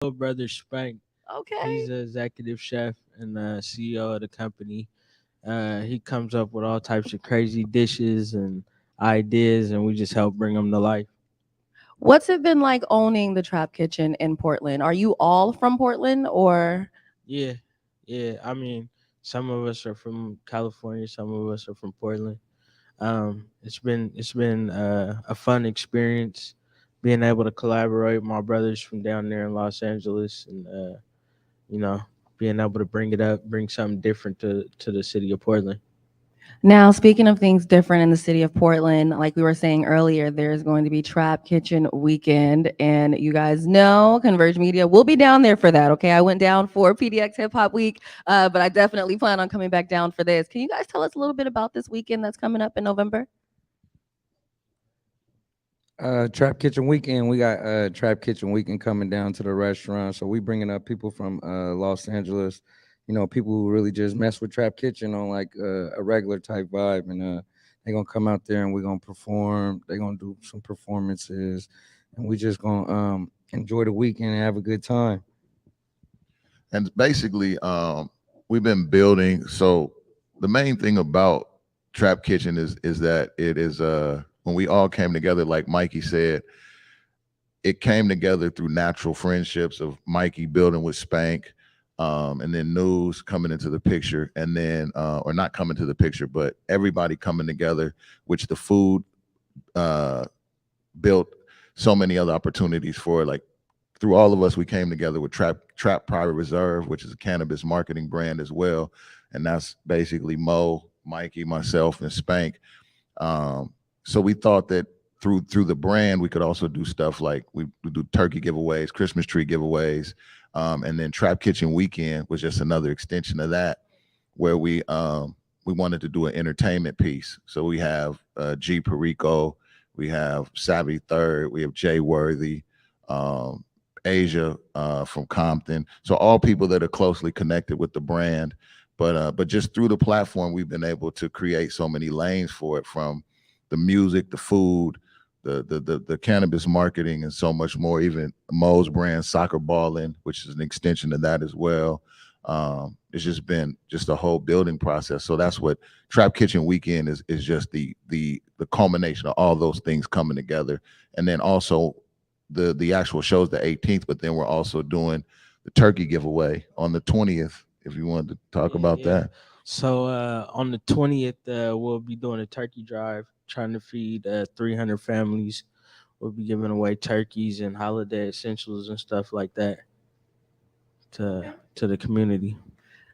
little brother Spank. He's Okay. the executive chef and CEO of the company. He comes up with all types of crazy dishes and ideas, and we just help bring them to life. What's it been like owning the Trap Kitchen in Portland? Are you all from Portland or? Yeah, yeah. I mean, some of us are from California, some of us are from Portland. It's been a fun experience being able to collaborate with my brothers from down there in Los Angeles, and you know, being able to bring something different to the city of Portland. Now, speaking of things different in the city of Portland, like we were saying earlier, there's going to be Trap Kitchen Weekend. And you guys know Converge Media will be down there for that. Okay. I went down for PDX Hip Hop Week, but I definitely plan on coming back down for this. Can you guys tell us a little bit about this weekend that's coming up in November? Trap Kitchen Weekend. We got Trap Kitchen Weekend coming down to the restaurant. So we bringing up people from Los Angeles, people who really just mess with Trap Kitchen on like a regular type vibe, and they gonna come out there and we're gonna perform. They gonna do some performances, and we just gonna enjoy the weekend and have a good time. And basically, we've been building. So the main thing about Trap Kitchen is that it is when we all came together, like Mikey said, it came together through natural friendships of Mikey building with Spank, and then News coming into the picture, and then or not coming to the picture, but everybody coming together, which the food built so many other opportunities for. Like through all of us, we came together with Trap Private Reserve, which is a cannabis marketing brand as well, and that's basically Mo, Mikey, myself, and Spank. So we thought that through the brand, we could also do stuff like we do turkey giveaways, Christmas tree giveaways, and then Trap Kitchen Weekend was just another extension of that, where we wanted to do an entertainment piece. So we have G Perico, we have Savvy Third, we have Jay Worthy, Asia from Compton. So all people that are closely connected with the brand, but just through the platform, we've been able to create so many lanes for it, from the music, the food, the cannabis marketing, and so much more. Even Mo's brand, Soccer Ballin', which is an extension of that as well. It's just been just a whole building process. So that's what Trap Kitchen Weekend is just the culmination of all those things coming together. And then also the actual show's the 18th, but then we're also doing the turkey giveaway on the 20th. If you wanted to talk Yeah, about yeah. that. So on the 20th, we'll be doing a turkey drive, trying to feed 300 families. We'll be giving away turkeys and holiday essentials and stuff like that to the community.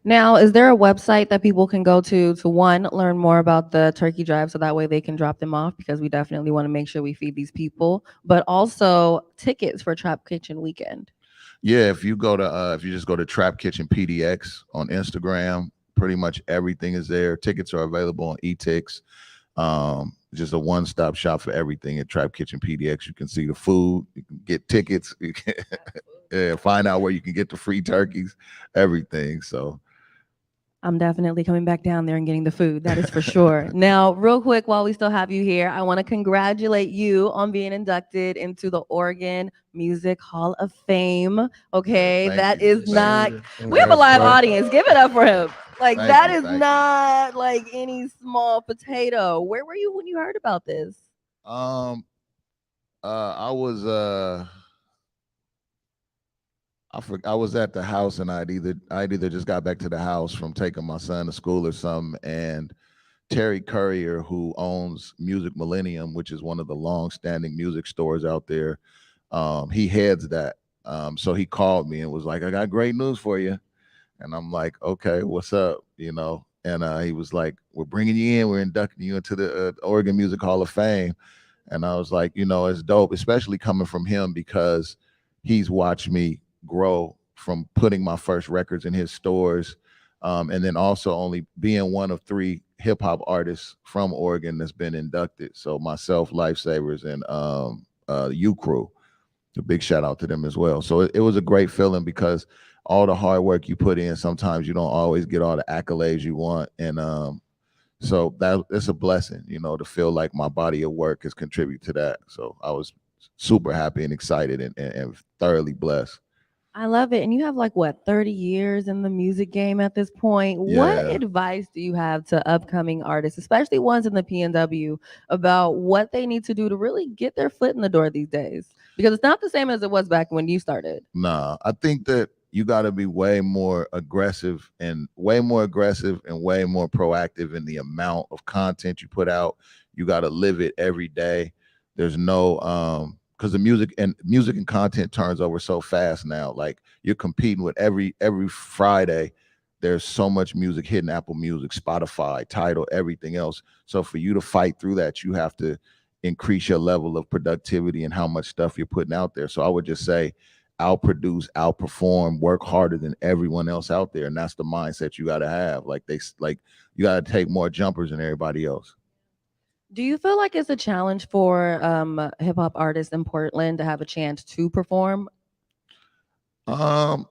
Now, is there a website that people can go to one, learn more about the turkey drive so that way they can drop them off? Because we definitely want to make sure we feed these people, but also tickets for Trap Kitchen Weekend. Yeah, if you just go to Trap Kitchen PDX on Instagram, pretty much everything is there. Tickets are available on eTix. Just a one-stop shop for everything at Trap Kitchen PDX. You can see the food, you can get tickets, you can yeah, find out where you can get the free turkeys, everything. So I'm definitely coming back down there and getting the food. That is for sure. Now, real quick, while we still have you here, I want to congratulate you on being inducted into the Oregon Music Hall of Fame. Okay, thank that you, is thank not. you, We have a Congrats, live bro. audience. Give it up for him. Like thank that you, is thank you. not like any small potato. Where were you when you heard about this? Um, I was I was at the house, and I'd either just got back to the house from taking my son to school or something, and Terry Courier, who owns Music Millennium, which is one of the long-standing music stores out there, he heads that. So he called me and was like, "I got great news for you," and I'm like, "Okay, what's up?" And he was like, "We're bringing you in. We're inducting you into the Oregon Music Hall of Fame." And I was like, it's dope, especially coming from him, because he's watched me grow from putting my first records in his stores, and then also only being one of three hip hop artists from Oregon that's been inducted. So myself, Lifesavers, and U Crew. A big shout out to them as well. So it was a great feeling, because all the hard work you put in, sometimes you don't always get all the accolades you want, and so it's a blessing, to feel like my body of work has contributed to that. So I was super happy and excited, and thoroughly blessed. I love it. And you have like what, 30 years in the music game at this point. What Yeah. advice do you have to upcoming artists, especially ones in the PNW, about what they need to do to really get their foot in the door these days? Because it's not the same as it was back when you started. Nah, I think that you got to be way more aggressive and way more proactive in the amount of content you put out. You got to live it every day. There's no because the music and content turns over so fast now. Like you're competing with every Friday. There's so much music hitting Apple Music, Spotify, Tidal, everything else. So for you to fight through that, you have to increase your level of productivity and how much stuff you're putting out there. So I would just say outproduce, outperform, work harder than everyone else out there. And that's the mindset you got to have. Like you got to take more jumpers than everybody else. Do you feel like it's a challenge for hip hop artists in Portland to have a chance to perform? I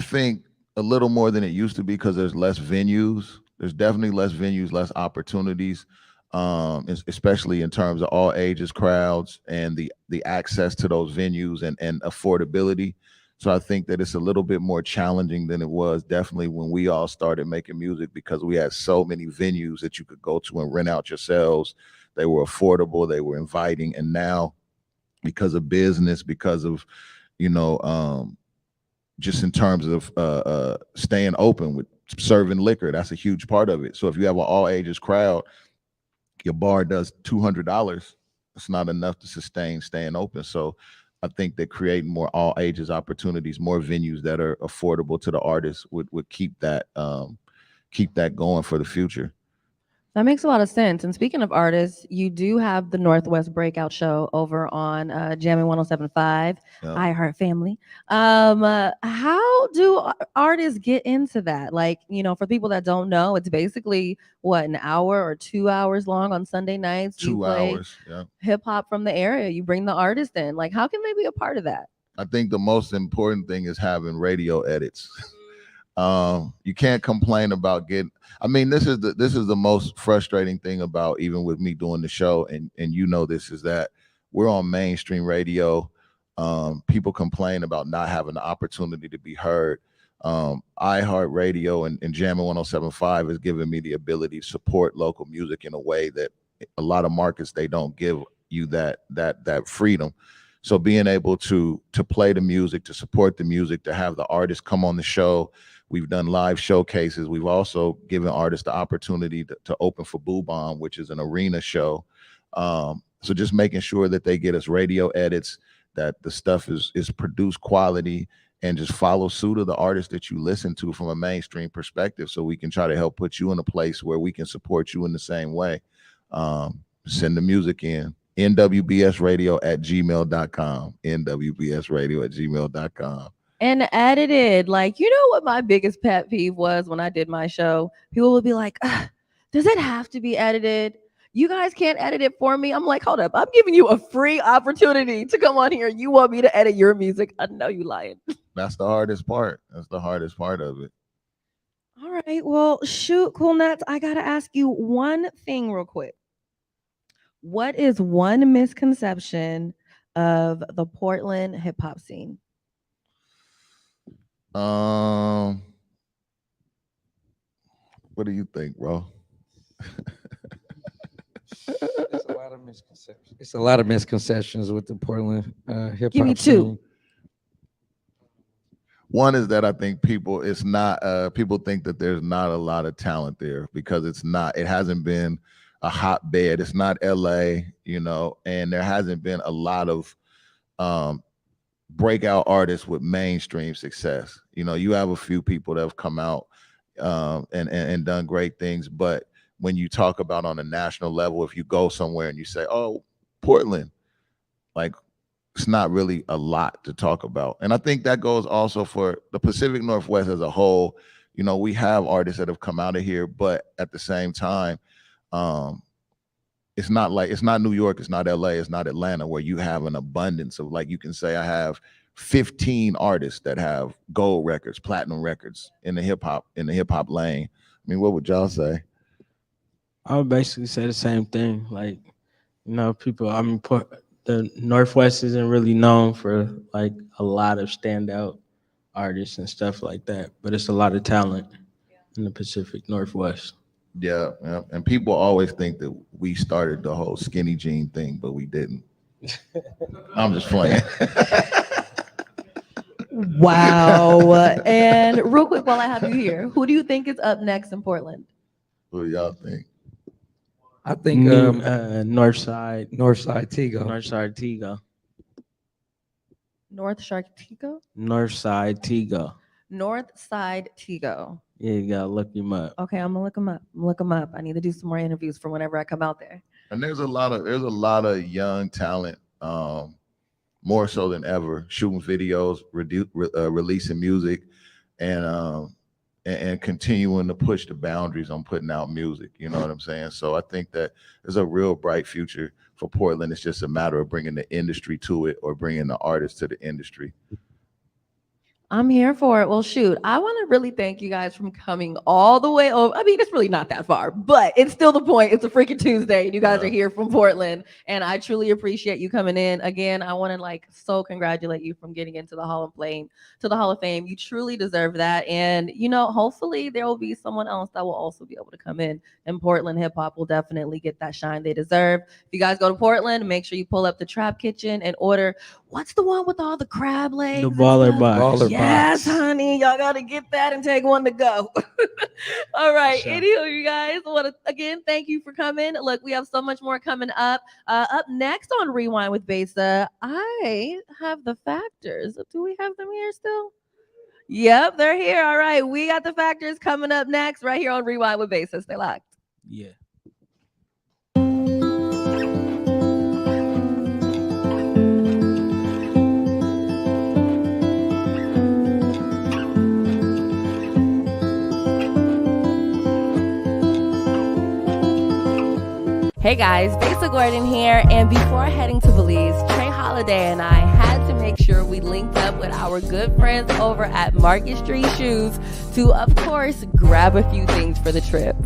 think a little more than it used to be because there's less venues. There's definitely less venues, less opportunities, especially in terms of all ages crowds and the access to those venues and affordability. So I think that it's a little bit more challenging than it was definitely when we all started making music because we had so many venues that you could go to and rent out yourselves. They were affordable, they were inviting, and now because of business, because of just in terms of staying open with serving liquor, that's a huge part of it. So if you have an all ages crowd, your bar does $200. It's not enough to sustain staying open. So I think that creating more all ages opportunities, more venues that are affordable to the artists would keep that going for the future. That makes a lot of sense. And speaking of artists, you do have the Northwest Breakout Show over on Jammin' 107.5, Yeah. iHeart Family. How do artists get into that? Like, for people that don't know, it's basically what, an hour or 2 hours long on Sunday nights. You 2 play hours. Yeah. hip hop from the area. You bring the artist in. Like, how can they be a part of that? I think the most important thing is having radio edits. You can't complain about getting. I mean, this is the most frustrating thing about even with me doing the show, and this is that we're on mainstream radio. People complain about not having the opportunity to be heard. iHeart Radio and Jammin' 107.5 has given me the ability to support local music in a way that a lot of markets they don't give you that freedom. So being able to play the music, to support the music, to have the artists come on the show. We've done live showcases. We've also given artists the opportunity to open for Boo Bomb, which is an arena show. So just making sure that they get us radio edits, that the stuff is produced quality, and just follow suit of the artists that you listen to from a mainstream perspective, so we can try to help put you in a place where we can support you in the same way. Send the music in. nwbsradio@gmail.com. nwbsradio@gmail.com. And edited. Like, what my biggest pet peeve was when I did my show? People would be like, does it have to be edited? You guys can't edit it for me. I'm like, hold up. I'm giving you a free opportunity to come on here. You want me to edit your music? I know you lying. That's the hardest part. That's the hardest part of it. All right. Well, shoot, Cool Nuts. I got to ask you one thing real quick. What is one misconception of the Portland hip hop scene? What do you think, bro? It's a lot of misconceptions. It's a lot of misconceptions with the Portland hip hop. Give me two. Scene. One is that I think people think that there's not a lot of talent there because it's not. It hasn't been a hotbed. It's not LA, and there hasn't been a lot of breakout artists with mainstream success. You have a few people that have come out and done great things, but when you talk about on a national level, if you go somewhere and you say, oh, Portland, like, it's not really a lot to talk about. And I think that goes also for the Pacific Northwest as a whole. We have artists that have come out of here, but at the same time, it's not New York, it's not LA, it's not Atlanta, where you have an abundance of, like, you can say I have 15 artists that have gold records, platinum records in the hip hop lane. I mean, what would y'all say? I would basically say the same thing. Like, people, the Northwest isn't really known for like a lot of standout artists and stuff like that. But it's a lot of talent in the Pacific Northwest. Yeah, yeah. And people always think that we started the whole skinny jean thing, but we didn't. I'm just playing. Wow. And real quick, while I have you here, who do you think is up next in Portland? What do y'all think? I think Northside Tego. Northside Tego. North Shark Tigo? Northside Tego. North Side Tigo. Yeah, you gotta look him up. Okay, I'm gonna look him up. I need to do some more interviews for whenever I come out there. And there's a lot of young talent, more so than ever, shooting videos, releasing music, and continuing to push the boundaries on putting out music. You know what I'm saying? So I think that there's a real bright future for Portland. It's just a matter of bringing the industry to it or bringing the artists to the industry. I'm here for it. Well, shoot, I want to really thank you guys from coming all the way over. I mean, it's really not that far, but it's still the point. It's a freaking Tuesday, and you guys are here from Portland, and I truly appreciate you coming in. Again, I want to so congratulate you from getting into the Hall of Fame. You truly deserve that, and hopefully there will be someone else that will also be able to come in. And Portland hip hop will definitely get that shine they deserve. If you guys go to Portland, make sure you pull up the Trap Kitchen and order. What's the one with all the crab legs? The baller box. Yes, honey. Y'all got to get that and take one to go. All right. Sure. Anywho, you guys, again, thank you for coming. Look, we have so much more coming up. Up next on Rewind with Besa, I have the Factorz. Do we have them here still? Yep, they're here. All right. We got the Factorz coming up next right here on Rewind with Besa. Stay locked. Yeah. Hey guys, Besa Gordon here, and before heading to Belize, Trey Holiday and I had to make sure we linked up with our good friends over at Market Street Shoes to, of course, grab a few things for the trip.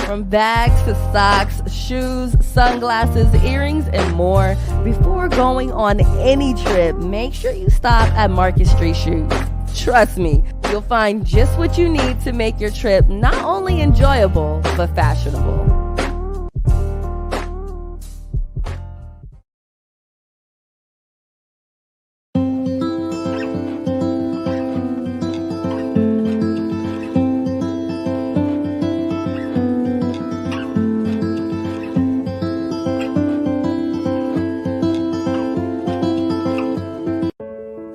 From bags to socks, shoes, sunglasses, earrings, and more. Before going on any trip, make sure you stop at Market Street Shoes. Trust me, you'll find just what you need to make your trip not only enjoyable, but fashionable.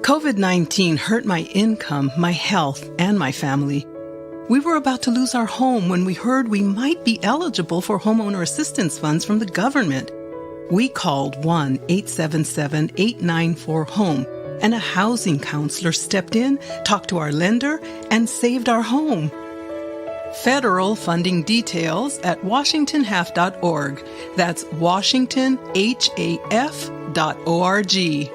COVID-19 hurt my income, my health, and my family. We were about to lose our home when we heard we might be eligible for homeowner assistance funds from the government. We called 1-877-894-HOME, and a housing counselor stepped in, talked to our lender, and saved our home. Federal funding details at washingtonhalf.org. That's washingtonhaf.org.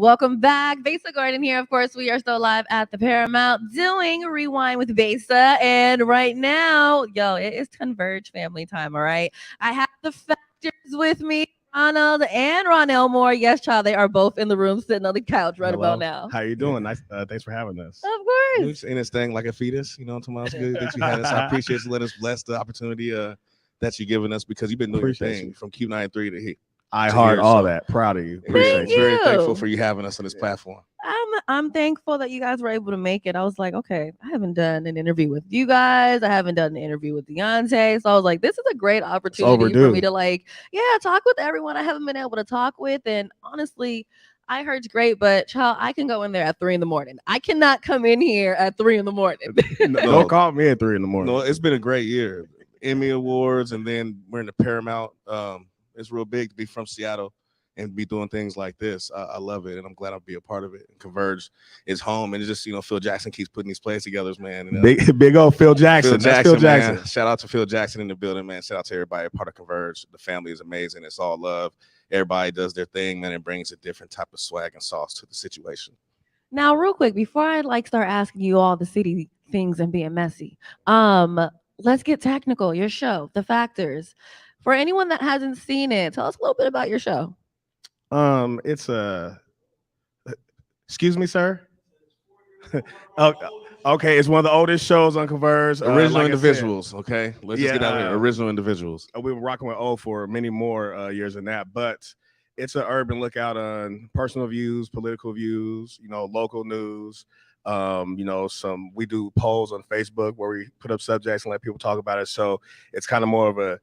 Welcome back. Besa Gordon here. Of course, we are still live at the Paramount doing Rewind with Besa. And right now, it is Converge family time, all right? I have the Factorz with me, Ronald and Ronnel Moore. Yes, child, they are both in the room sitting on the couch right about now. How you doing? Nice. Thanks for having us. Of course. You saying this thing like a fetus, it's good that you had us. I appreciate you letting us bless the opportunity that you're giving us, because you've been doing your thing from Q93 to here. I heart all that. Proud of you. Thank you. Very thankful for you having us on this platform. I'm thankful that you guys were able to make it. I was like, okay, I haven't done an interview with you guys. I haven't done an interview with Deaunte. So I was like, this is a great opportunity for me to talk with everyone I haven't been able to talk with. And honestly, I heard it's great, but child, I can go in there at 3 a.m. I cannot come in here at 3 a.m. Don't call me at 3 a.m. No, it's been a great year. Emmy Awards, and then we're in the Paramount. It's real big to be from Seattle and be doing things like this. I love it, and I'm glad I'll be a part of it. And Converge is home, and it's just, Phil Jackson keeps putting these plays together, man. And, big old Phil Jackson. Phil Jackson. Man. Shout out to Phil Jackson in the building, man. Shout out to everybody part of Converge. The family is amazing. It's all love. Everybody does their thing, man, and brings a different type of swag and sauce to the situation. Now, real quick, before I start asking you all the city things and being messy, let's get technical. Your show, The Factorz. For anyone that hasn't seen it, tell us a little bit about your show. It's excuse me, sir. Okay, it's one of the oldest shows on Converge. Original individuals, okay? Let's just get out of here. Original individuals. We've been rocking with old for many more years than that, but it's an urban lookout on personal views, political views, local news. We do polls on Facebook where we put up subjects and let people talk about it. So it's kind of more of a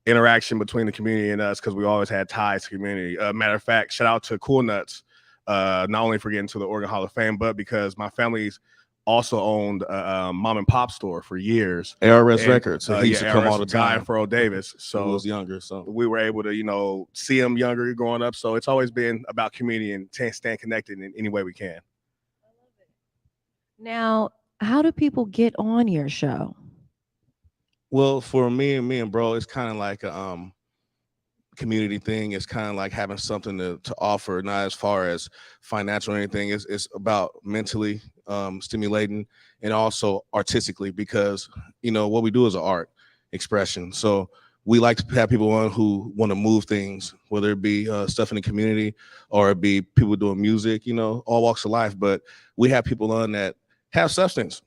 interaction between the community and us because we always had ties to community. Matter of fact, shout out to Cool Nutz, not only for getting to the Oregon Hall of Fame, but because my family's also owned a mom and pop store for years. ARS Records. So he used to come all the time. Guy for Earl Davis. So he was younger. So we were able to, see him younger growing up. So it's always been about community and staying connected in any way we can. Now, how do people get on your show? Well, for me and bro, it's kind of like a community thing. It's kind of like having something to offer, not as far as financial or anything. It's about mentally stimulating and also artistically, because what we do is an art expression. So we like to have people on who want to move things, whether it be stuff in the community or it be people doing music, all walks of life. But we have people on that have substance.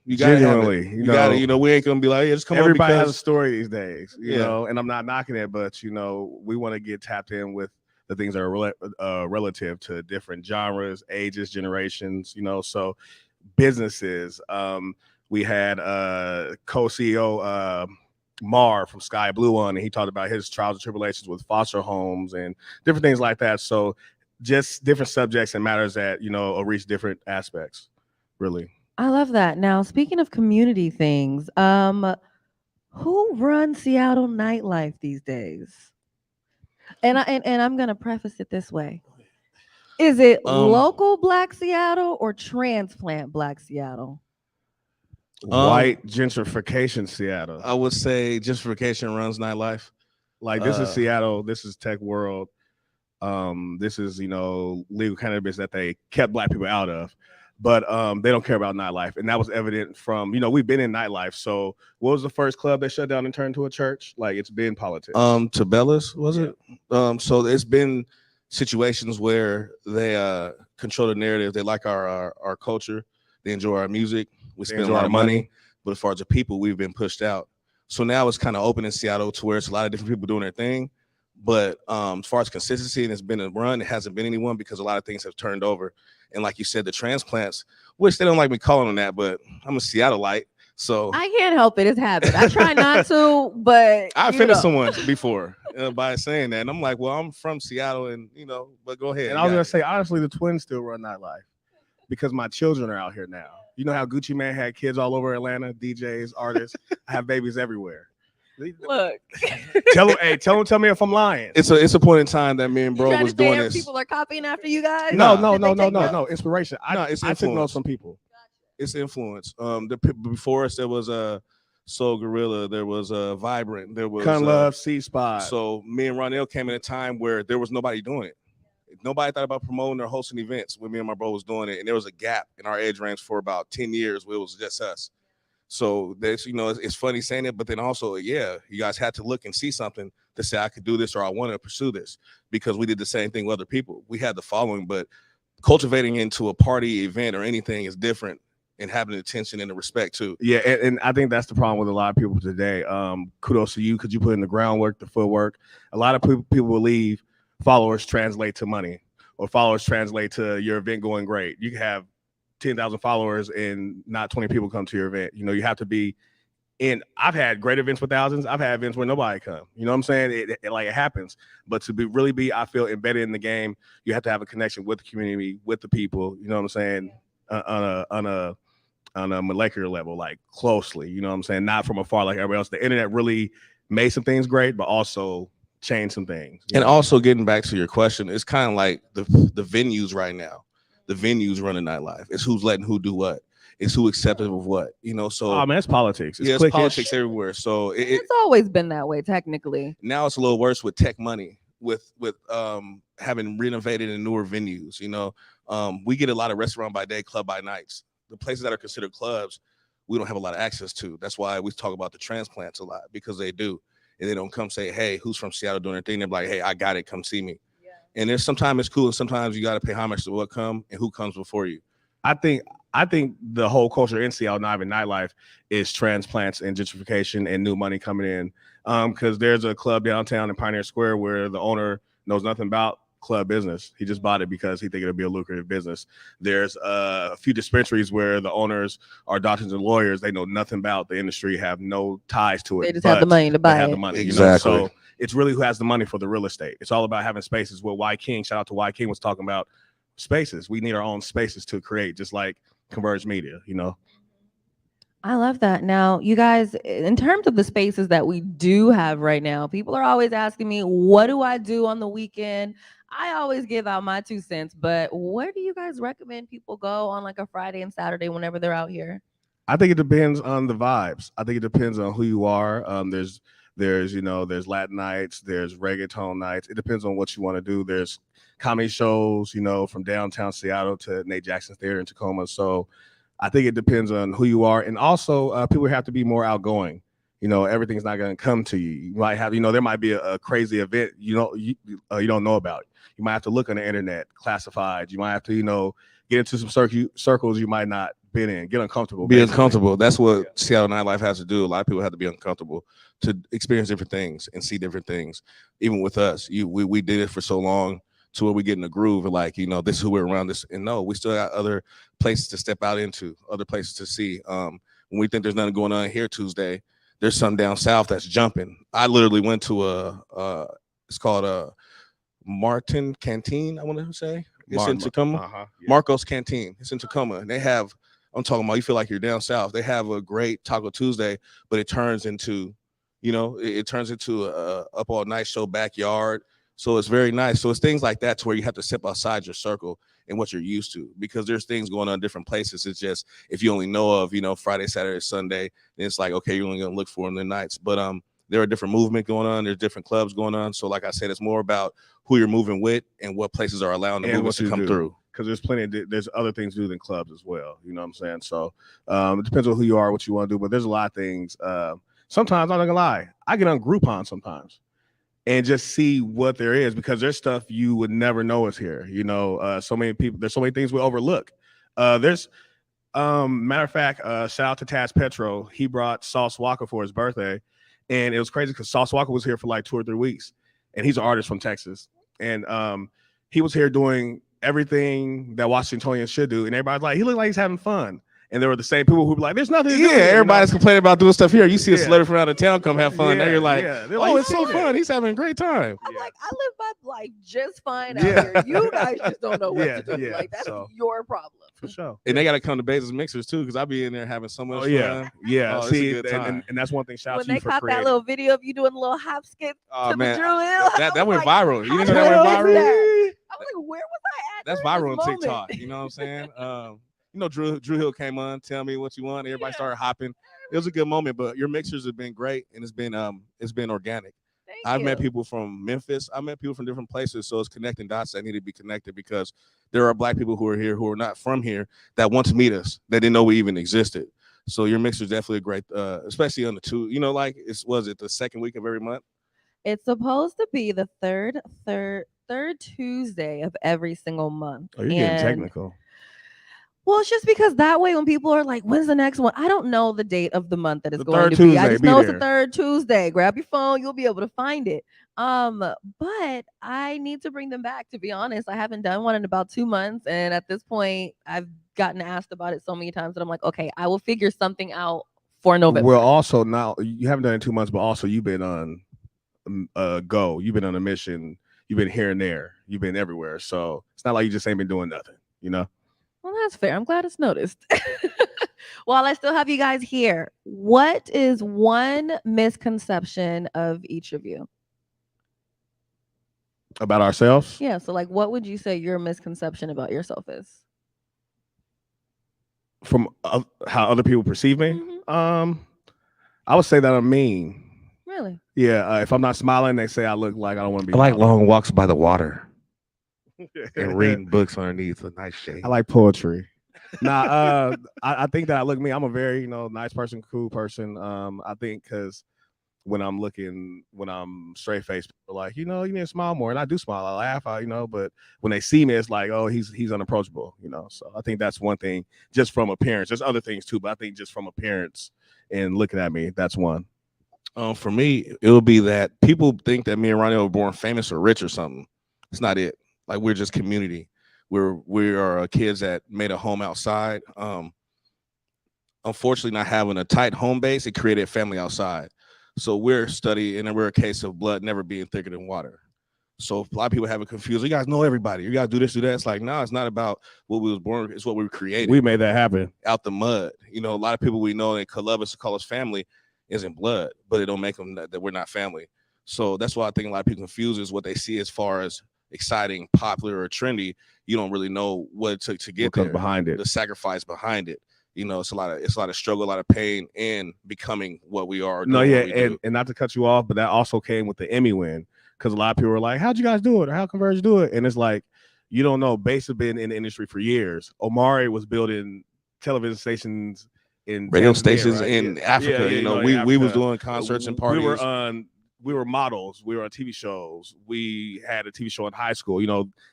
You got genuinely, you got it. We ain't gonna be like, just come on. Everybody has a story these days, know, and I'm not knocking it, but we want to get tapped in with the things that are relative to different genres, ages, generations, so businesses. We had co-CEO Mar from Sky Blue on, and he talked about his trials and tribulations with foster homes and different things like that. So just different subjects and matters that, reach different aspects, really. I love that. Now, speaking of community things, who runs Seattle nightlife these days? And I'm gonna preface it this way: is it local Black Seattle or transplant Black Seattle? White gentrification Seattle. I would say gentrification runs nightlife. Like this is Seattle. This is tech world. This is legal cannabis that they kept Black people out of. But they don't care about nightlife. And that was evident from, we've been in nightlife. So what was the first club that shut down and turned to a church? Like, it's been politics. Tabellas, was it? So it's been situations where they control the narrative. They like our culture. They enjoy our music. We spend a lot of money. But as far as the people, we've been pushed out. So now it's kind of open in Seattle to where it's a lot of different people doing their thing. But as far as consistency and it's been a run, it hasn't been anyone because a lot of things have turned over. And like you said, the transplants, which they don't like me calling them that, but I'm a Seattleite, so I can't help it. It's habit. I try not to, but I offended someone before by saying that, and I'm like, well, I'm from Seattle, and but go ahead. And I was gonna say, honestly, the twins still run nightlife because my children are out here now. You know how Gucci Mane had kids all over Atlanta, DJs, artists. I have babies everywhere. Look, tell me if I'm lying. It's a point in time that me and bro was doing this. People are copying after you guys. No. Inspiration. I took notes from people. It's influence. Before us, there was a Soul Gorilla. There was a Vibrant. There was Love, C-Spot. So me and Ronnel came in a time where there was nobody doing it. Nobody thought about promoting or hosting events when me and my bro was doing it, and there was a gap in our age range for about 10 years where it was just us. So that's, it's funny saying it, but then also, you guys had to look and see something to say I could do this or I want to pursue this, because we did the same thing with other people. We had the following, but cultivating into a party event or anything is different, and having the attention and the respect too. Yeah, and I think that's the problem with a lot of people today. Kudos to you because you put in the groundwork, the footwork. A lot of people believe followers translate to money, or followers translate to your event going great. You can have 10,000 followers and not 20 people come to your event. You have to be in. I've had great events with thousands. I've had events where nobody come. You know what I'm saying? It happens. But to really be, I feel, embedded in the game, you have to have a connection with the community, with the people. You know what I'm saying? On a molecular level, like closely. You know what I'm saying? Not from afar like everybody else. The internet really made some things great, but also change some things. And also getting back to your question, it's kind of like the venues right now. The venues running nightlife. It's who's letting who do what. It's who accepted of what. So oh man, it's politics. It's it's politics everywhere. So It's always been that way, technically. now it's a little worse with tech money, with having renovated and newer venues. We get a lot of restaurant by day, club by nights. The places that are considered clubs, we don't have a lot of access to. That's why we talk about the transplants a lot, because they do. And they don't come say, hey, who's from Seattle doing their thing? They're like, hey, I got it. Come see me. Yeah. And there's sometimes it's cool. And sometimes you got to pay homage to what come and who comes before you. I think the whole culture in Seattle, not even nightlife, is transplants and gentrification and new money coming in. Because there's a club downtown in Pioneer Square where the owner knows nothing about club business. He just bought it because he think it'll be a lucrative business. There's a few dispensaries where the owners are doctors and lawyers. They know nothing about the industry, have no ties to it. They just have the money to buy have it. the money, Exactly. So it's really who has the money for the real estate. It's all about having spaces. What Y King, shout out to Y King, was talking about spaces. We need our own spaces to create, just like Converge Media, I love that. Now, you guys, in terms of the spaces that we do have right now, people are always asking me, what do I do on the weekend? I always give out my 2 cents, but where do you guys recommend people go on like a Friday and Saturday whenever they're out here? I think it depends on the vibes. I think it depends on who you are. There's Latin nights, there's reggaeton nights. It depends on what you want to do. There's comedy shows, from downtown Seattle to Nate Jackson Theater in Tacoma. So I think it depends on who you are. And also people have to be more outgoing. Everything's not going to come to you. You might have, there might be a crazy event you don't know about. You might have to look on the internet, classified. You might have to, get into some circles you might not been in, get uncomfortable. Be uncomfortable. That's what Seattle nightlife has to do. A lot of people have to be uncomfortable to experience different things and see different things. Even with us, we did it for so long to where we get in the groove of like, this is who we're around this. And no, we still got other places to step out into, other places to see. When we think there's nothing going on here Tuesday, there's some down south that's jumping. I literally went to it's called a Martin Canteen, I want to say. It's in Tacoma. Marcos Canteen. It's in Tacoma. And they have, I'm talking about, you feel like you're down south. They have a great Taco Tuesday, but it turns into, it turns into a up all night show backyard. So it's very nice. So it's things like that to where you have to step outside your circle and what you're used to, because there's things going on in different places. It's just, if you only know of, Friday, Saturday, Sunday, then it's like, okay, you're only going to look for them the nights. But there are different movement going on. There's different clubs going on. So like I said, it's more about who you're moving with and what places are allowing the movements to come through. Because there's other things to do than clubs as well. You know what I'm saying? So it depends on who you are, what you want to do. But there's a lot of things. Sometimes, I'm not gonna lie, I get on Groupon sometimes and just see what there is, because there's stuff you would never know is here. So many people, there's so many things we overlook. There's matter of fact, shout out to Taz Petro. He brought Sauce Walker for his birthday, and it was crazy because Sauce Walker was here for like 2 or 3 weeks, and he's an artist from Texas, and he was here doing everything that Washingtonians should do, and everybody's like, he looked like he's having fun. And there were the same people who were like, there's nothing to do. Yeah, everybody's complaining about doing stuff here. You see a celebrity from out of town come have fun. Yeah, Now you're like, like, it's so fun. He's having a great time. I'm like, I live my life just fine out here. You guys just don't know what to do. Yeah, Like, that's so- your problem. For sure. And they got to come to Besa's Mixers too, because I be in there having so much fun. Yeah. Oh, it's a See, good time. and that's one thing. Shout out When to you they for caught that creating. little video of you doing a little hop skip Oh to man, the Drew Hill, that went like, viral. You didn't know how that went the hell viral? is that? I was like, where was I at? That's during viral on this moment? TikTok. You know what I'm saying? Drew Hill came on, tell me what you want. Everybody started hopping. It was a good moment, but your mixers have been great, and it's been organic. Thank I've you. met people from Memphis. I met people from different places, so it's connecting dots that need to be connected, because there are Black people who are here who are not from here that want to meet us, that didn't know we even existed. So your mixer is definitely a great, especially on the two. Was it the second week of every month? It's supposed to be the third Tuesday of every single month. Oh, you're getting And- technical. Well, it's just because that way when people are like, when's the next one? I don't know the date of the month that it's The going third to be. I Tuesday, just be know it's there. the third Tuesday. Grab your phone, you'll be able to find it. But I need to bring them back, to be honest. I haven't done one in about 2 months. And at this point, I've gotten asked about it so many times that I'm like, okay, I will figure something out for November. Well, also now you haven't done it in 2 months, but also you've been on go. You've been on a mission. You've been here and there. You've been everywhere. So it's not like you just ain't been doing nothing. Well, that's fair. I'm glad it's noticed. While I still have you guys here, what is one misconception of each of you? About ourselves? Yeah. So like, what would you say your misconception about yourself is? From how other people perceive me? Mhm. I would say that I'm mean. Really? Yeah, if I'm not smiling, they say I look like I don't want to be. I like bothered. long walks by the water and reading books underneath a nice shade. I like poetry. I think that I look mean. I'm a very nice person, cool person. I think because when I'm straight faced, people are like, you need to smile more, and I do smile, I laugh, but when they see me, it's like, oh, he's unapproachable, So I think that's one thing, just from appearance. There's other things too, but I think just from appearance and looking at me, that's one. For me, it would be that people think that me and Ronald were born famous or rich or something. It's not it. Like, we're just community. We are kids that made a home outside. Unfortunately, not having a tight home base, it created a family outside. So we're studying, and we're a case of blood never being thicker than water. So a lot of people have it confused. You guys know everybody. You got to do this, do that. It's like, no, it's not about what we was born. It's what we created. We made that happen out the mud. A lot of people we know and love us to call us family isn't blood, but it don't make them that we're not family. So that's why I think a lot of people confuse is what they see as far as exciting, popular, or trendy. You don't really know what it took to get there. Behind it, the sacrifice behind it. It's a lot of struggle, a lot of pain in becoming what we are. No, yeah, and not to cut you off, but that also came with the Emmy win, because a lot of people were like, "How'd you guys do it? Or how Converge do it?" And it's like, you don't know. Besa been in the industry for years. Omari was building television stations in radio Tanzania, stations right? in Africa. We was doing concerts and parties. We were models. We were on TV shows. We had a TV show in high school.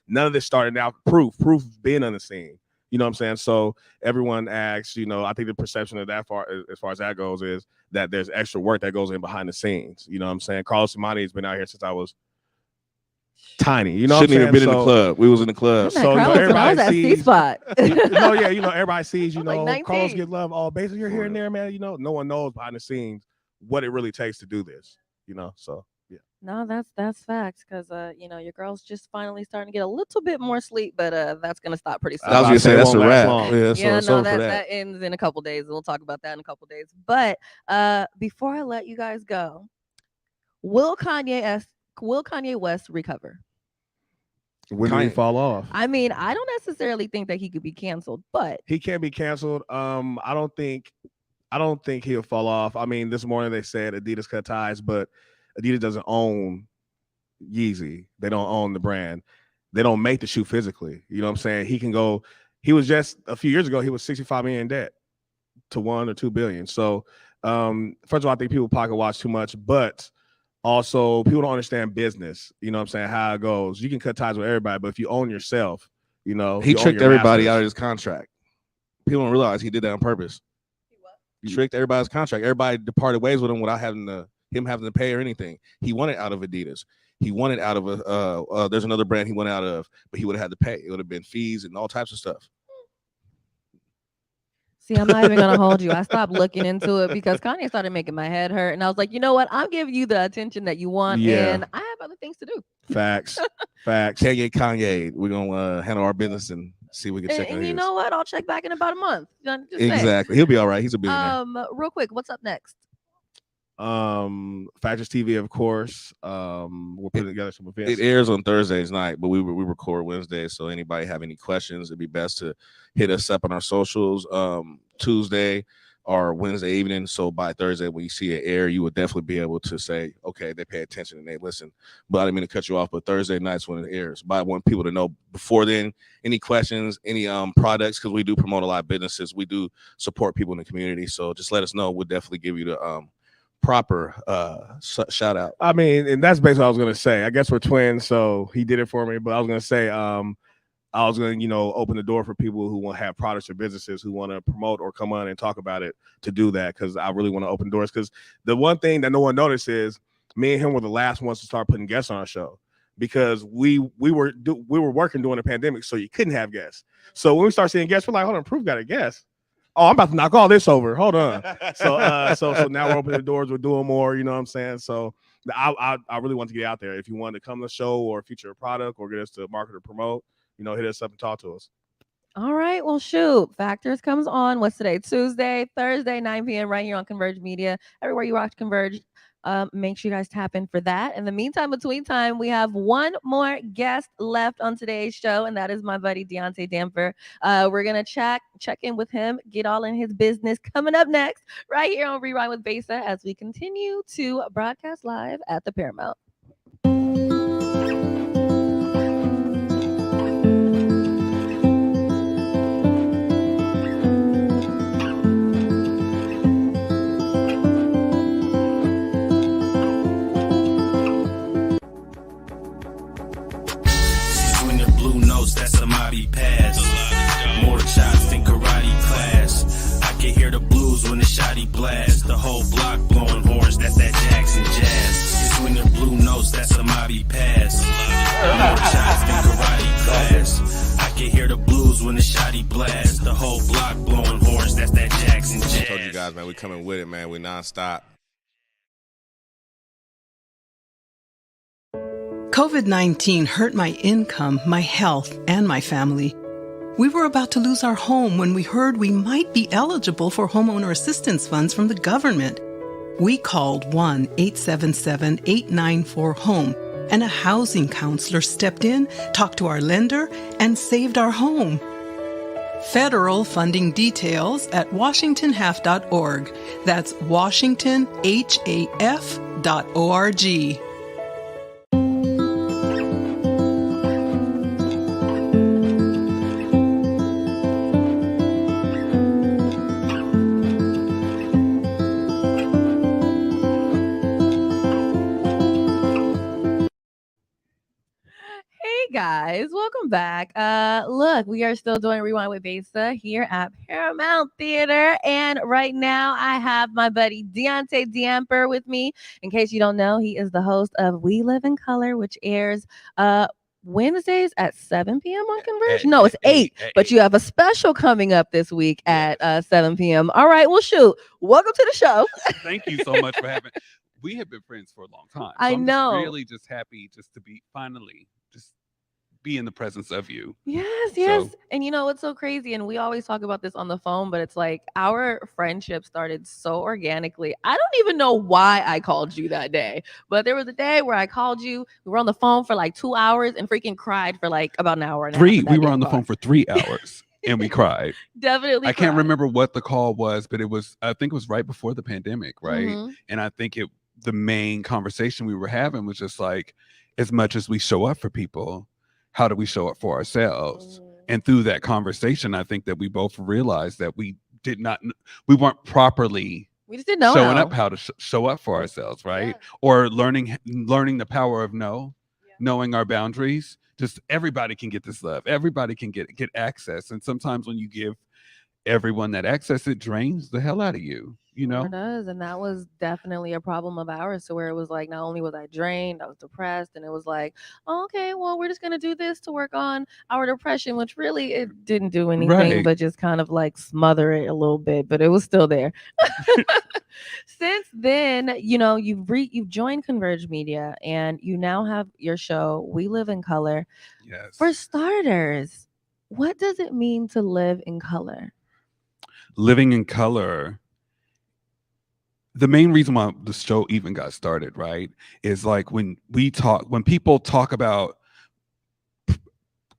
None of this started out. Proof being on the scene. You know what I'm saying? So everyone asks, I think the perception of that as far as that goes is that there's extra work that goes in behind the scenes. You know what I'm saying? Carlos Simani has been out here since I was tiny. Shouldn't even been in the club. We was in the club. So everybody sees C-spot. Everybody sees, like Carlos get love. Oh, basically you're here and there, man. No one knows behind the scenes what it really takes to do this. So yeah. No, that's facts, because your girl's just finally starting to get a little bit more sleep, but that's gonna stop pretty soon. I was gonna say that's a wrap. That ends in a couple days. We'll talk about that in a couple days. But before I let you guys go, will Kanye West recover? When did he fall off? I mean, I don't necessarily think that he could be canceled, but he can't be canceled. I don't think he'll fall off. I mean, this morning they said Adidas cut ties, but Adidas doesn't own Yeezy. They don't own the brand. They don't make the shoe physically. You know what I'm saying? He can go. He was just a few years ago, he was 65 million in debt to 1 or 2 billion. So first of all, I think people pocket watch too much, but also people don't understand business. You know what I'm saying? How it goes. You can cut ties with everybody, but if you own yourself, he tricked everybody out of his contract. People don't realize he did that on purpose. He tricked everybody's contract. Everybody departed ways with him without having to pay or anything. He wanted out of Adidas. He wanted out of there's another brand he went out of, but he would have had to pay. It would have been fees and all types of stuff. See, I'm not even gonna hold you. I stopped looking into it because Kanye started making my head hurt, and I was like, you know what? I'll give you the attention that you want, and I have other things to do. Facts. Can't get Kanye. We're gonna handle our business and see if we can check. And you know what? I'll check back in about a month. Exactly. He'll be all right. He's a billionaire. Real quick, what's up next? Factorz TV, of course. We're putting together some events. It airs on Thursdays night, but we record Wednesdays. So anybody have any questions, it'd be best to hit us up on our socials. Tuesday or Wednesday evening. So by Thursday, when you see it air, you would definitely be able to say, okay, they pay attention and they listen. But I didn't mean to cut you off, but Thursday nights when it airs. But I want people to know before then, any questions, any products, because we do promote a lot of businesses. We do support people in the community. So just let us know. We'll definitely give you the proper shout out. I mean, and that's basically what I was gonna say. I guess we're twins, so he did it for me. But I was gonna say, I was going to, open the door for people who want to have products or businesses who want to promote or come on and talk about it to do that, because I really want to open doors. Because the one thing that no one noticed is me and him were the last ones to start putting guests on our show, because we were working during the pandemic, so you couldn't have guests. So when we start seeing guests, we're like, hold on, Proof got a guest. Oh, I'm about to knock all this over. Hold on. So now we're opening the doors. We're doing more. You know what I'm saying? So I really want to get out there. If you want to come to the show or feature a product or get us to market or promote, hit us up and talk to us. All right. Well, shoot. Factorz comes on. What's today? Tuesday, Thursday, 9 p.m. right here on Converge Media. Everywhere you watch Converge make sure you guys tap in for that. In the meantime, between time, we have one more guest left on today's show, and that is my buddy Deaunte Damper. We're gonna check in with him, get all in his business coming up next, right here on Rewind with Besa, as we continue to broadcast live at the Paramount. That's a Mobby pass. More shots than karate class. I can hear the blues when the shotty blast. The whole block blowing horns, that's that Jackson jazz. Swinging blue notes, that's a Mobby pass. More shots than karate class. I can hear the blues when the shotty blast. The whole block blowing horns, that's that Jackson jazz. I told you guys, man, we coming with it, man. We nonstop. COVID-19 hurt my income, my health, and my family. We were about to lose our home when we heard we might be eligible for homeowner assistance funds from the government. We called 1-877-894-HOME, and a housing counselor stepped in, talked to our lender, and saved our home. Federal funding details at washingtonhalf.org. That's washingtonhaf.org. Guys, welcome back. Look, we are still doing Rewind with Besa here at Paramount Theatre, and right now I have my buddy Deaunte Damper with me. In case you don't know, he is the host of We Live in Color, which airs Wednesdays at 7 p.m. on Converge. No, it's 8, but you have a special coming up this week at 7 p.m. All right, well, shoot, welcome to the show. Thank you so much for having. We have been friends for a long time. So I'm know. Really just happy just to be finally just be in the presence of you. Yes. So, and you know, it's so crazy. And we always talk about this on the phone, but it's like our friendship started so organically. I don't even know why I called you that day, but there was a day where I called you. We were on the phone for like 2 hours and freaking cried for like about an hour and a half. We were on the phone for 3 hours and we cried. Definitely. I can't remember what the call was, but I think it was right before the pandemic, right? Mm-hmm. And I think the main conversation we were having was just like, as much as we show up for people, how do we show up for ourselves? And through that conversation, I think that we both realized that we weren't properly we just didn't know showing up how to show up for ourselves, right? Yeah. Or learning the power of knowing our boundaries. Just everybody can get this love. Everybody can get access. And sometimes when you give everyone that access, it drains the hell out of you. You know, it does. And that was definitely a problem of ours. So where it was like, not only was I drained, I was depressed, and it was like, oh, okay, well, we're just going to do this to work on our depression, which really it didn't do anything, but just kind of like smother it a little bit, but it was still there. Since then, you know, you've joined Converge Media and you now have your show, We Live in Color. Yes. For starters, what does it mean to live in color? Living in color. The main reason why the show even got started, right, is like when people talk about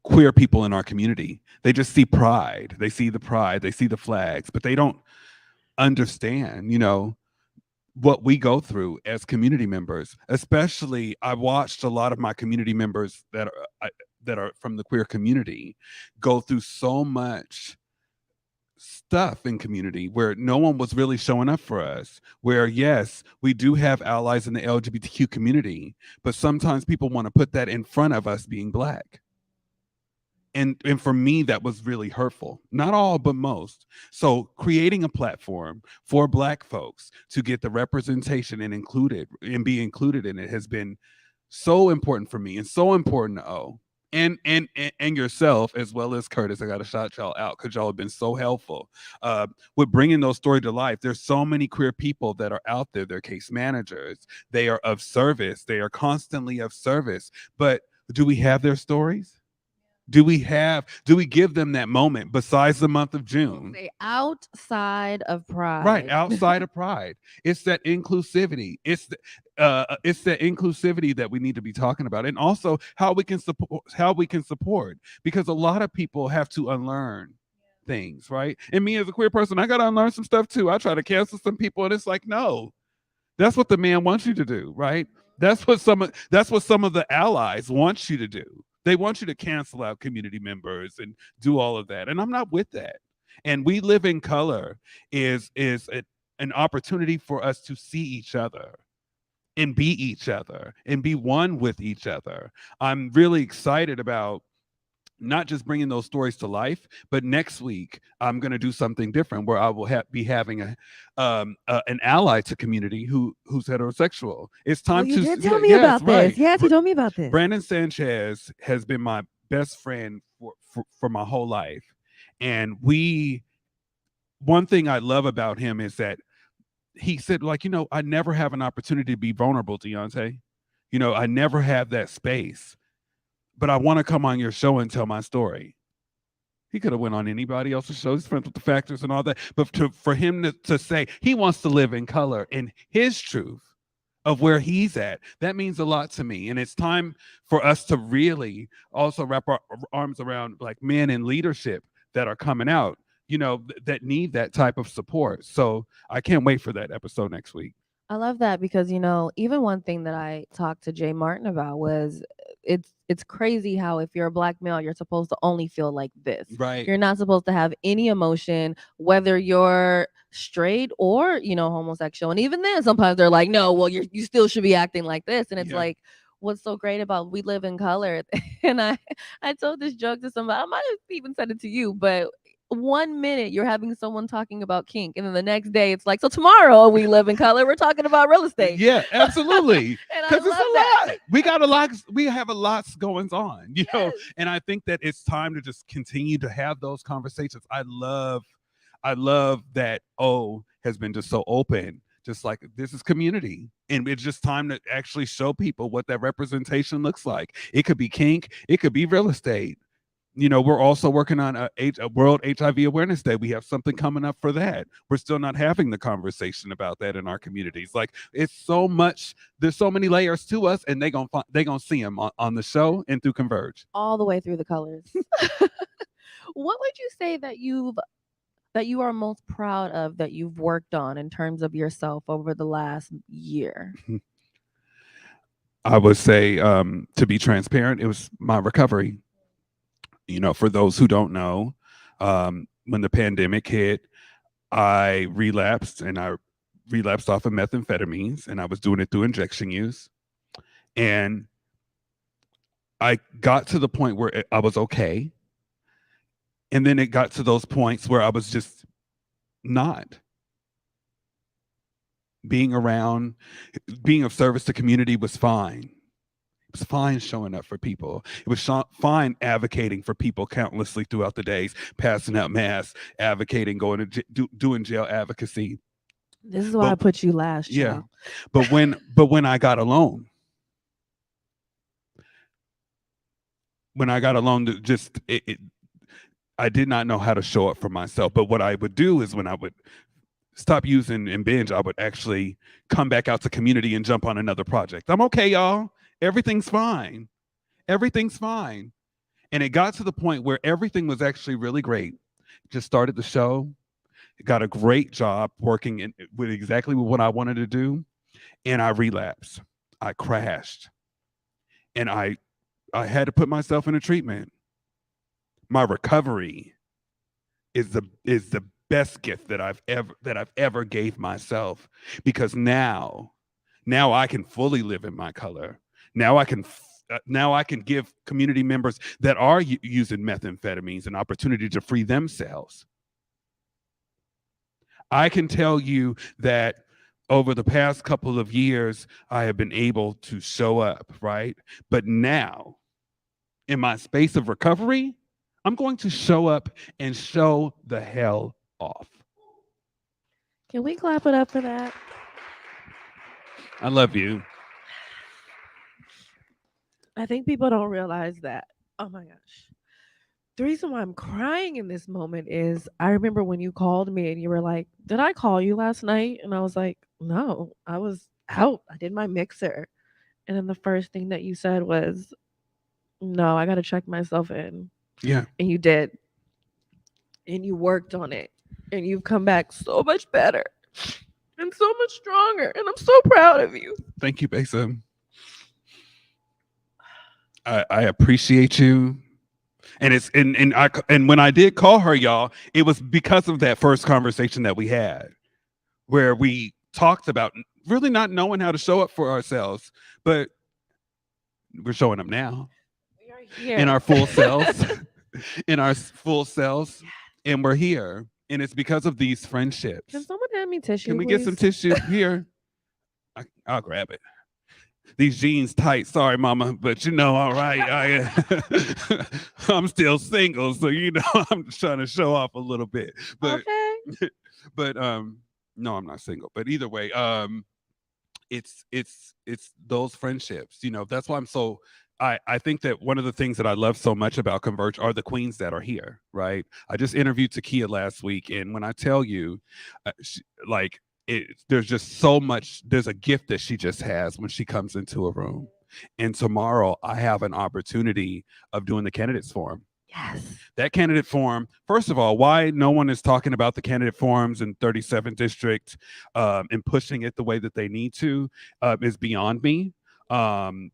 queer people in our community, they just see pride. They see the pride, they see the flags, but they don't understand, you know, what we go through as community members. Especially, I watched a lot of my community members that are from the queer community go through so much stuff in community where no one was really showing up for us, where yes, we do have allies in the LGBTQ community, but sometimes people want to put that in front of us being Black. And for me, that was really hurtful. Not all, but most. So creating a platform for Black folks to get the representation and be included in it has been so important for me and so important to O. And yourself, as well as Curtis. I got to shout y'all out because y'all have been so helpful with bringing those stories to life. There's so many queer people that are out there. They're case managers. They are of service. They are constantly of service. But do we have their stories? Do we give them that moment besides the month of June? Say outside of pride. Right, outside of pride. It's that inclusivity. It's that inclusivity that we need to be talking about, and also how we can support, because a lot of people have to unlearn things, right? And me as a queer person, I got to unlearn some stuff too. I try to cancel some people, and it's like, no, that's what the man wants you to do, right? That's what some of the allies want you to do. They want you to cancel out community members and do all of that. And I'm not with that. And We Live in Color is an opportunity for us to see each other and be each other and be one with each other. I'm really excited about not just bringing those stories to life, but next week I'm going to do something different where I will be having an ally to community who's heterosexual. It's time you to did tell me about this. Yes, you told me about this. Brandon Sanchez has been my best friend for my whole life, and one thing I love about him is that he said, like, I never have an opportunity to be vulnerable, Deaunte. I never have that space. But I want to come on your show and tell my story. He could have went on anybody else's show. He's friends with the Factorz and all that. But for him to say he wants to live in color in his truth of where he's at, that means a lot to me. And it's time for us to really also wrap our arms around like men in leadership that are coming out, that need that type of support. So I can't wait for that episode next week. I love that because, even one thing that I talked to Jay Martin about was it's crazy how if you're a Black male, you're supposed to only feel like this. Right. You're not supposed to have any emotion, whether you're straight or, homosexual. And even then, sometimes they're like, no, well, you still should be acting like this. And it's like, what's so great about We Live in Color? And I told this joke to somebody. I might have even said it to you, but 1 minute you're having someone talking about kink, and then the next day it's like, so tomorrow We Live in Color, we're talking about real estate. Yeah, absolutely. Because it's a lot. We got a lot. We have a lot going on, Yes. And I think that it's time to just continue to have those conversations. I love that O has been just so open. Just like, this is community, and it's just time to actually show people what that representation looks like. It could be kink, it could be real estate. We're also working on a World HIV Awareness Day. We have something coming up for that. We're still not having the conversation about that in our communities. Like, it's so much. There's so many layers to us, and they gonna see them on the show and through Converge. All the way through the colors. What would you say that you are most proud of that you've worked on in terms of yourself over the last year? I would say, to be transparent, it was my recovery. For those who don't know, when the pandemic hit, I relapsed off of methamphetamines, and I was doing it through injection use. And I got to the point where I was okay. And then it got to those points where I was just not. Being around, being of service to community was fine. It was fine showing up for people. It was fine advocating for people countlessly throughout the days, passing out masks, advocating, going to doing jail advocacy. This is why I put you last. Yeah, but when I got alone, I did not know how to show up for myself. But what I would do is, when I would stop using and binge, I would actually come back out to community and jump on another project. I'm okay, y'all. Everything's fine. Everything's fine. And it got to the point where everything was actually really great. Just started the show, got a great job working with exactly what I wanted to do. And I relapsed. I crashed. And I had to put myself in a treatment. My recovery is the best gift that I've ever gave myself, because now I can fully live in my color. Now I can give community members that are using methamphetamines an opportunity to free themselves. I can tell you that over the past couple of years, I have been able to show up, right? But now, in my space of recovery, I'm going to show up and show the hell off. Can we clap it up for that? I love you. I think people don't realize that. Oh my gosh. the reason why I'm crying in this moment is I remember when you called me and you were like, "Did I call you last night?" And I was like, "No, I was out. I did my mixer." And then the first thing that you said was, "No, I got to check myself in." Yeah. And you did. And you worked on it. And you've come back so much better and so much stronger. And I'm so proud of you. Thank you, Besa. I appreciate you. And it's and when I did call her, y'all, it was because of that first conversation that we had, where we talked about really not knowing how to show up for ourselves, but we're showing up now. We are here. In our full selves, and we're here. And it's because of these friendships. Can someone hand me tissue? Can we please? get some tissue here? I'll grab it. These jeans tight. Sorry, mama, but all right. I'm still single, so I'm just trying to show off a little bit. But okay. But no, I'm not single. But either way, it's those friendships. That's why I'm so. I think that one of the things that I love so much about Converge are the queens that are here, right? I just interviewed Takia last week, and when I tell you, there's just so much, there's a gift that she just has when she comes into a room. And tomorrow I have an opportunity of doing the candidates forum. Yes. That candidate forum, first of all, why no one is talking about the candidate forums in 37th district and pushing it the way that they need to is beyond me.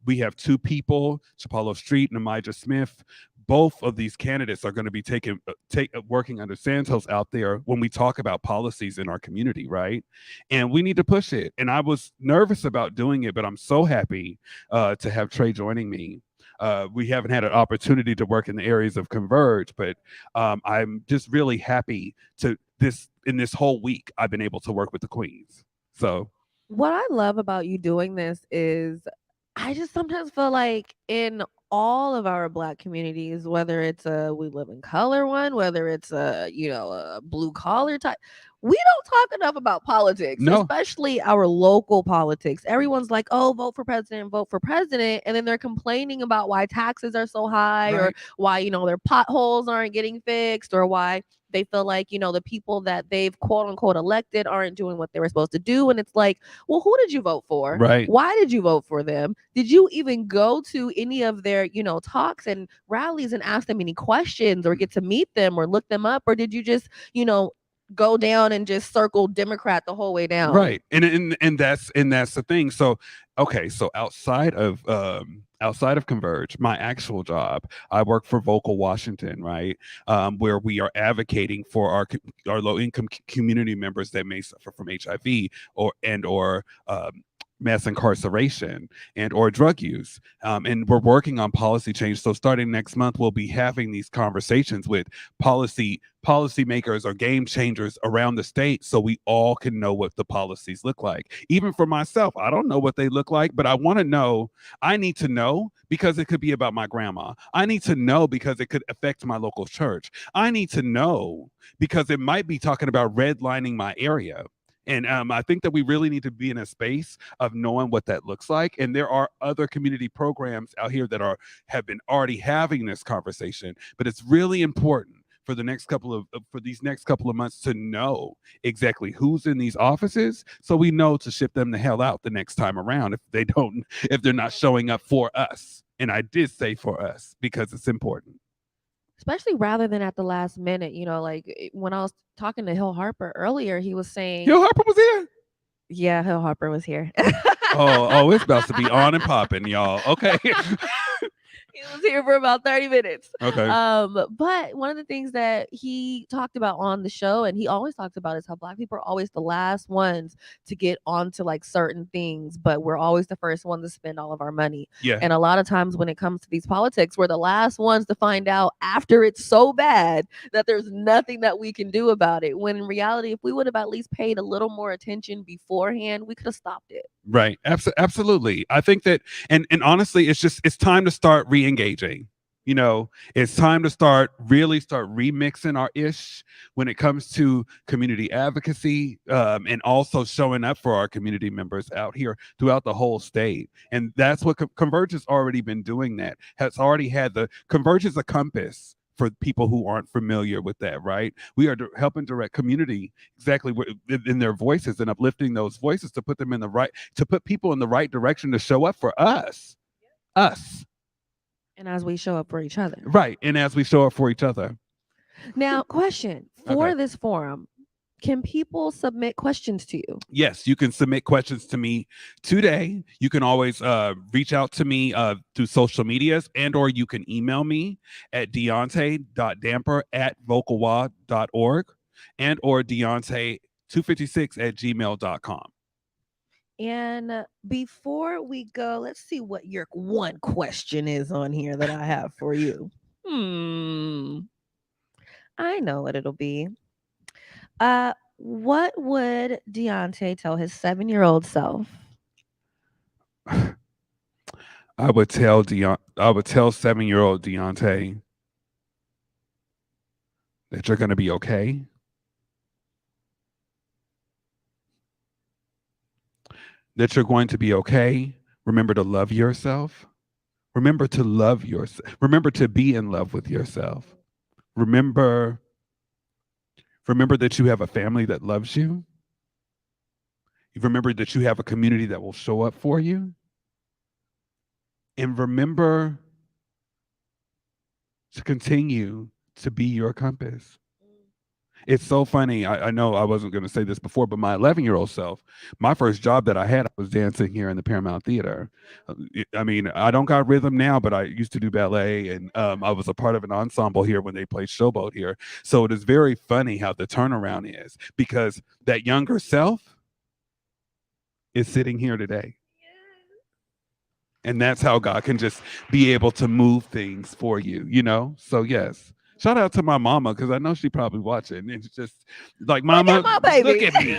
We have two people, Chapalo Street and Amijah Smith. Both of these candidates are going to be working under Santos out there when we talk about policies in our community, right? And we need to push it. And I was nervous about doing it, but I'm so happy to have Trey joining me. We haven't had an opportunity to work in the areas of Converge, but I'm just really happy in this whole week, I've been able to work with the queens. So what I love about you doing this is I just sometimes feel like in all of our Black communities, whether it's a we live in color one, whether it's a a blue collar type, we don't talk enough about politics, especially our local politics. Everyone's like, "Oh, vote for president, and then they're complaining about why taxes are so high, or why their potholes aren't getting fixed, or why they feel like the people that they've quote unquote elected aren't doing what they were supposed to do." And it's like, well, who did you vote for? Right? Why did you vote for them? Did you even go to any of their talks and rallies and ask them any questions, or get to meet them or look them up, or did you just go down and just circle Democrat the whole way down? Right. And that's the thing. So okay, so outside of Converge, my actual job, I work for Vocal Washington, right? Where we are advocating for our low income community members that may suffer from HIV or mass incarceration and or drug use, and we're working on policy change. So starting next month, we'll be having these conversations with policymakers or game changers around the state, so we all can know what the policies look like. Even for myself, I don't know what they look like, but I want to know. I need to know because it could be about my grandma. I need to know because it could affect my local church. I need to know because it might be talking about redlining my area. And I think that we really need to be in a space of knowing what that looks like. And there are other community programs out here that have been already having this conversation. But it's really important for these next couple of months to know exactly who's in these offices, so we know to ship them the hell out the next time around if they're not showing up for us. And I did say for us because it's important. Especially rather than at the last minute, like when I was talking to Hill Harper earlier, he was saying Hill Harper was here. Yeah, Hill Harper was here. oh, it's about to be on and popping, y'all. Okay. He was here for about 30 minutes. Okay. But one of the things that he talked about on the show, and he always talks about, is how Black people are always the last ones to get onto like certain things, but we're always the first ones to spend all of our money. Yeah. And a lot of times when it comes to these politics, we're the last ones to find out after it's so bad that there's nothing that we can do about it. When in reality, if we would have at least paid a little more attention beforehand, we could have stopped it. Right. Absolutely. I think that, and honestly, it's time to start re-engaging. It's time to really start remixing our ish when it comes to community advocacy, and also showing up for our community members out here throughout the whole state. And that's what Converge has already been doing. That has already had Converge is a compass for people who aren't familiar with that, right? We are helping direct community exactly in their voices and uplifting those voices to put them in the right, to put people in the right direction to show up for us. And as we show up for each other. Right. And as we show up for each other. Now, question for Okay. this forum. Can people submit questions to you? Yes, you can submit questions to me today. You can always reach out to me through social medias, and or you can email me at deaunte.damper@vocalwa.org and or deaunte256@gmail.com. And before we go, let's see what your one question is on here that I have for you. I know what it'll be. What would Deaunte tell his 7-year-old self? I would tell 7-year-old Deaunte that you're going to be okay. That you're going to be okay. Remember to love yourself. Remember to love yourself. Remember to be in love with yourself. Remember that you have a family that loves you. Remember that you have a community that will show up for you. And remember to continue to be your compass. It's so funny. I know I wasn't going to say this before, but my 11-year-old self, my first job that I had, I was dancing here in the Paramount Theatre. I mean, I don't got rhythm now, but I used to do ballet, and I was a part of an ensemble here when they played Showboat here. So it is very funny how the turnaround is, because that younger self is sitting here today. And that's how God can just be able to move things for you, you know? So yes. Shout out to my mama, because I know she probably watching. It's just like, mama, Look at my baby. look at me.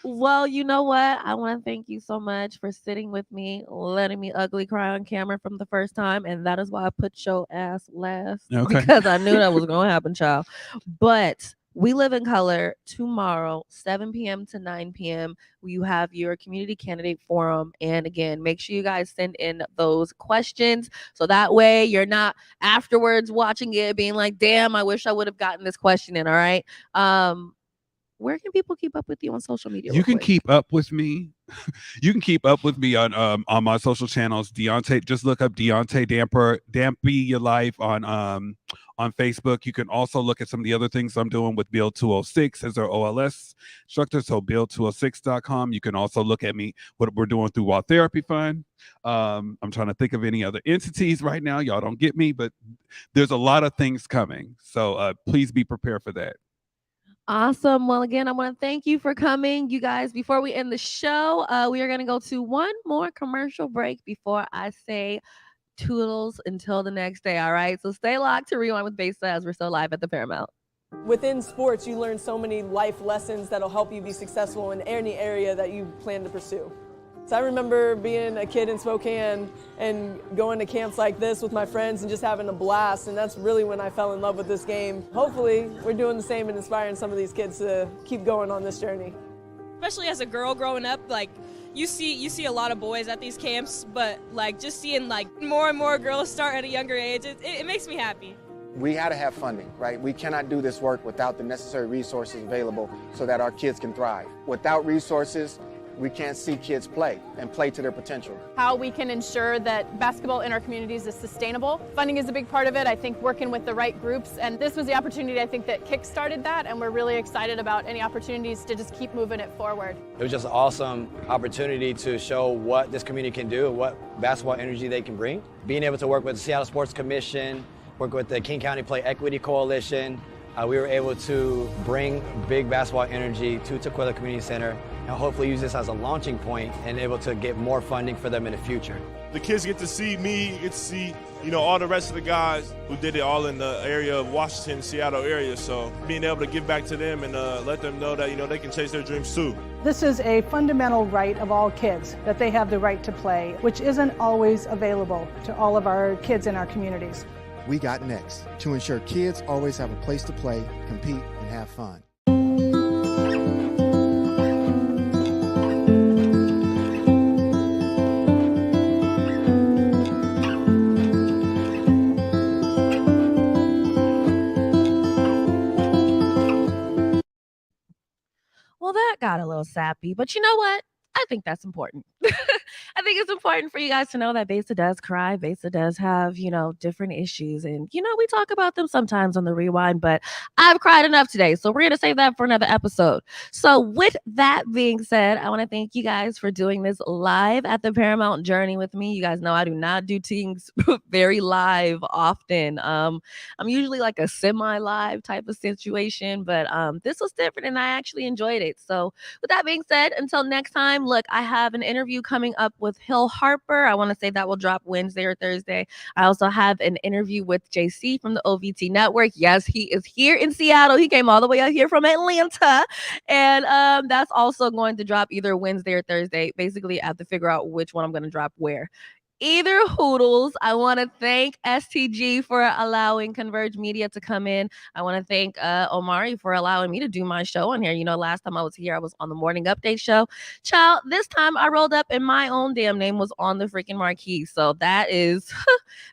Well, you know what? I want to thank you so much for sitting with me, letting me ugly cry on camera from the first time. And that is why I put your ass last. Okay. Because I knew that was going to happen, child. But We Live in Color tomorrow, 7 p.m. to 9 p.m. You have your community candidate forum. And again, make sure you guys send in those questions. So that way you're not afterwards watching it being like, damn, I wish I would have gotten this question in. All right. Where can people keep up with you on social media? You can keep up with me. You can keep up with me on my social channels. Deaunte, just look up Deaunte Damper Your Life on Facebook. You can also look at some of the other things I'm doing with Build 206 as our OLS instructor. So build206.com. You can also look at me, what we're doing through Wild Therapy Fund. I'm trying to think of any other entities right now. Y'all don't get me, but there's a lot of things coming. So please be prepared for that. Awesome. Well, again, I want to thank you for coming. You guys, before we end the show, we are going to go to one more commercial break before I say toodles until the next day. All right. So stay locked to Rewind with Besa as we're still live at the Paramount. Within sports, you learn so many life lessons that'll help you be successful in any area that you plan to pursue. So I remember being a kid in Spokane and going to camps like this with my friends and just having a blast, and that's really when I fell in love with this game. Hopefully, we're doing the same and inspiring some of these kids to keep going on this journey. Especially as a girl growing up, like you see a lot of boys at these camps, but like just seeing like more and more girls start at a younger age, it makes me happy. We had to have funding, right? We cannot do this work without the necessary resources available so that our kids can thrive. Without resources, we can't see kids play and play to their potential. How we can ensure that basketball in our communities is sustainable. Funding is a big part of it. I think working with the right groups, and this was the opportunity I think that kick-started that, and we're really excited about any opportunities to just keep moving it forward. It was just an awesome opportunity to show what this community can do and what basketball energy they can bring. Being able to work with the Seattle Sports Commission, work with the King County Play Equity Coalition, we were able to bring big basketball energy to Tukwila Community Center and hopefully use this as a launching point and able to get more funding for them in the future. The kids get to see me, get to see, all the rest of the guys who did it all in the area of Washington, Seattle area. So being able to give back to them and let them know that, they can chase their dreams too. This is a fundamental right of all kids, that they have the right to play, which isn't always available to all of our kids in our communities. We got next to ensure kids always have a place to play, compete, and have fun. got a little sappy, but you know what? I think that's important. I think it's important for you guys to know that Besa does cry. Besa does have, different issues. And, we talk about them sometimes on the rewind, but I've cried enough today. So we're going to save that for another episode. So with that being said, I want to thank you guys for doing this live at the Paramount Journey with me. You guys know I do not do things very live often. I'm usually like a semi-live type of situation, but this was different and I actually enjoyed it. So with that being said, until next time, look, I have an interview coming up with Hill Harper. I want to say that will drop Wednesday or Thursday. I also have an interview with JC from the OVT Network. Yes, he is here in Seattle. He came all the way out here from Atlanta. And that's also going to drop either Wednesday or Thursday. Basically, I have to figure out which one I'm going to drop where. Either hoodles, I want to thank STG for allowing Converge Media to come in. I want to thank Omari for allowing me to do my show on here. Last time I was here, I was on the morning update show. Child, this time I rolled up and my own damn name was on the freaking marquee. So that is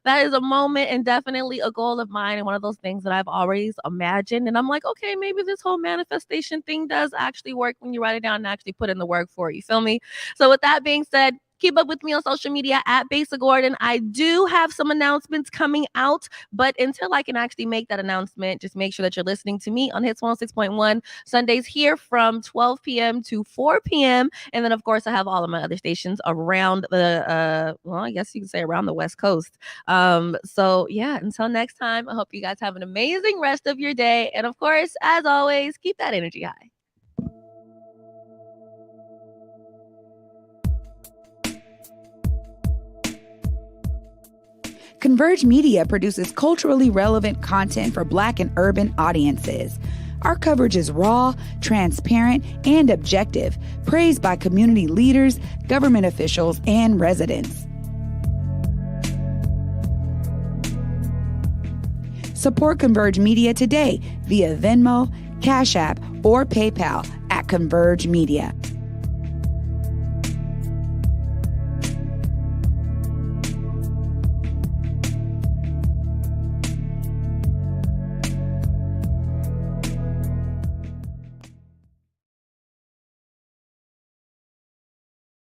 a moment and definitely a goal of mine and one of those things that I've always imagined. And I'm like, okay, maybe this whole manifestation thing does actually work when you write it down and actually put in the work for it. You feel me? So with that being said, keep up with me on social media at Besa Gordon. I do have some announcements coming out, but until I can actually make that announcement, just make sure that you're listening to me on Hits 106.1 Sundays here from 12 p.m. to 4 p.m. And then, of course, I have all of my other stations around the, I guess you can say around the West Coast. So, yeah, until next time, I hope you guys have an amazing rest of your day. And, of course, as always, keep that energy high. Converge Media produces culturally relevant content for Black and urban audiences. Our coverage is raw, transparent, and objective, praised by community leaders, government officials, and residents. Support Converge Media today via Venmo, Cash App, or PayPal at Converge Media.